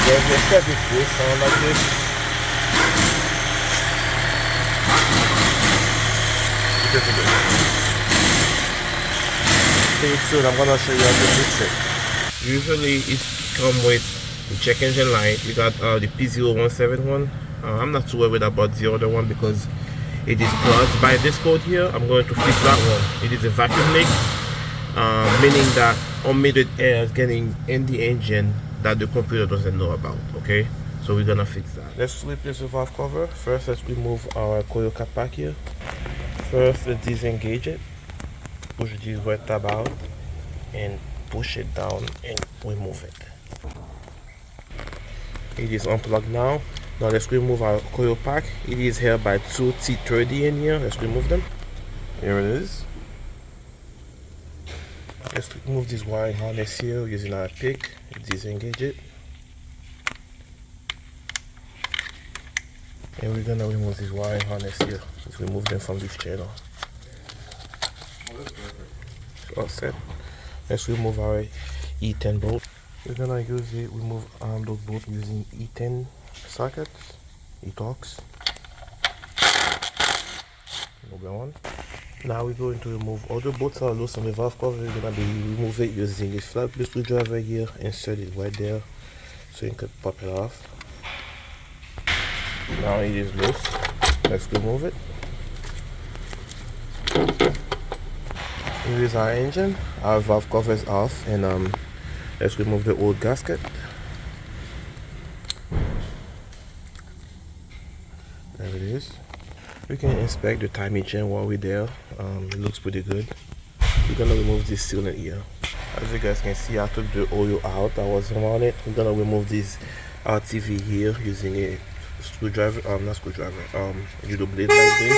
There's a Chevy cruze sound like this. Stay tuned, I'm gonna show you how to fix it. Usually it's come with the check engine light. We got the P0171. I'm not too worried about the other one because it is caused by this code here. I'm going to fix that one. It is a vacuum leak, meaning that unmetered air is getting in the engine that the computer doesn't know about. Okay, so we're gonna fix that. Let's flip this valve cover. First, let's remove our coil cap back here. First, let's disengage it. Push this red tab out and push it down and remove it. It is unplugged now. Now let's remove our coil pack. It is held by two T30 in here. Let's remove them. Here it is. Let's remove this wiring harness here using our pick. Disengage it. And we're gonna remove this wiring harness here. Let's remove them from this channel. All set. Let's remove our E10 bolt. We're gonna remove those bolts using E10 sockets, E-Torx. Number one. Now we're going to remove all the bolts that are loose on the valve cover. We're gonna remove it using a flat blade screwdriver here. Insert it right there so you can pop it off. Now it is loose. Let's remove it. Here is our engine. Our valve cover is off, and let's remove the old gasket. There it is. We can inspect the timing chain while we're there. It looks pretty good. We're gonna remove this sealant here. As you guys can see, I took the oil out that was on it. We're gonna remove this RTV here using a screwdriver. Not screwdriver. Little blade like this.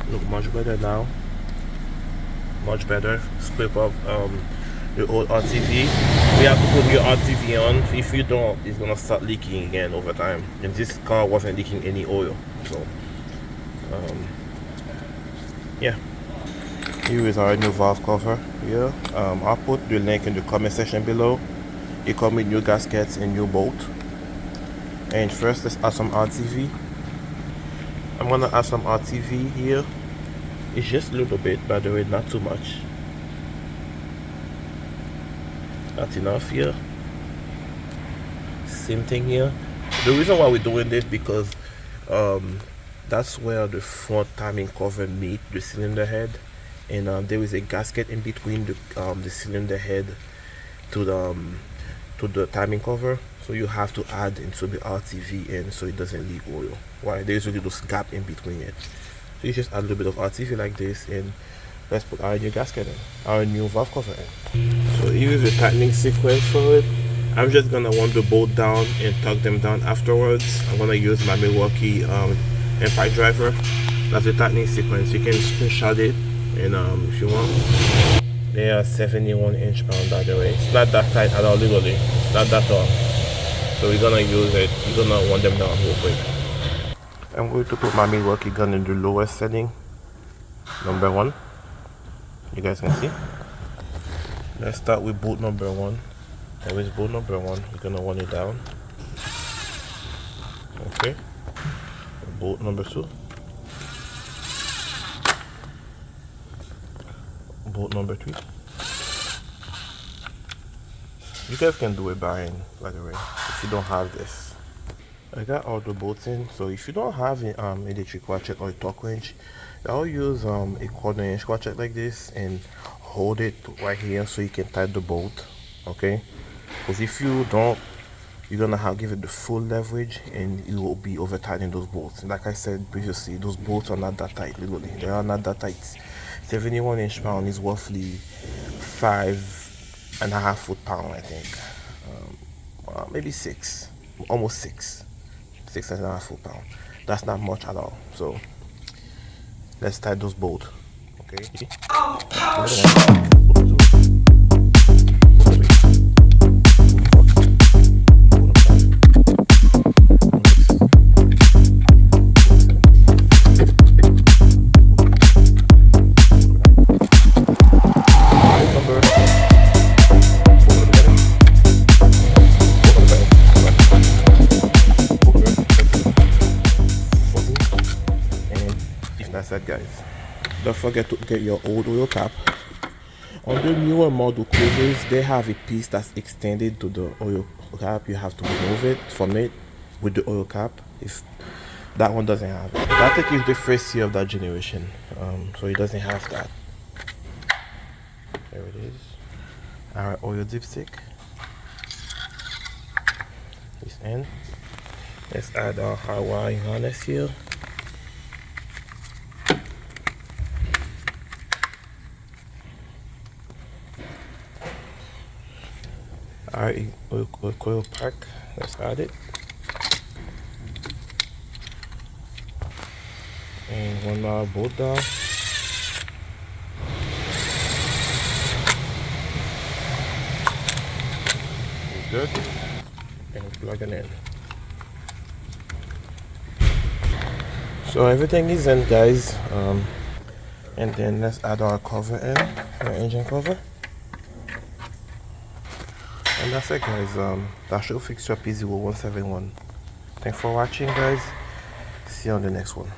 Look much better now. Much better. Scrape up the old RTV. We have to put your RTV on. If you don't, it's gonna start leaking again over time. And this car wasn't leaking any oil, so yeah. Here is our new valve cover here. I'll put the link in the comment section below. It comes with new gaskets and new bolt. And first, let's add some RTV. I'm gonna add some RTV here. It's just a little bit, by the way, not too much. That's enough here. Same thing here. The reason why we're doing this because that's where the front timing cover meet the cylinder head, and there is a gasket in between the cylinder head to the timing cover. So you have to add into the RTV in so it doesn't leak oil. Why? There's a little gap in between it. So you just add a little bit of RTV like this, and let's put our new gasket in, our new valve cover in. So here is the tightening sequence for it. I'm just gonna want the bolt down and tuck them down afterwards. I'm gonna use my Milwaukee impact driver. That's the tightening sequence. You can screenshot it, and if you want. They are 71 inch-pound, by the way. It's not that tight at all, literally. Not that tall. So we're gonna use it. You're gonna want them down real quick. I'm going to put my Milwaukee gun in the lowest setting, number 1. You guys can see. Let's start with bolt number 1. Always bolt number 1. We're gonna want it down. Okay. Bolt number 2. Bolt number 3. You guys can do it by hand, by the way, if you don't have this. I got all the bolts in, so if you don't have an electric ratchet or a torque wrench, I'll use a 1/4 inch ratchet like this and hold it right here so you can tighten the bolt. Okay, because if you don't, you're gonna give it the full leverage and you will be over tightening those bolts. Like I said previously, those bolts are not that tight. Literally, they are not that tight. 71 inch-pound is roughly 5.5 foot-pound, I think. Maybe 6, almost 6.5 foot-pound. That's not much at all. So let's tie those bolts. Okay. guys. Don't forget to get your old oil cap. On the newer model cruises, they have a piece that's extended to the oil cap. You have to remove it from it with the oil cap. If that one doesn't have it, I think it's the first year of that generation, so it doesn't have that. There it is. Our oil dipstick. This end. Let's add our hot wiring harness here. Our oil coil pack. Let's add it. And one more bolt down. Good. And plug it in. So everything is in, guys. And then let's add our cover in, our engine cover. And that's it, guys. That should fix your P0171. Thanks for watching, guys. See you on the next one.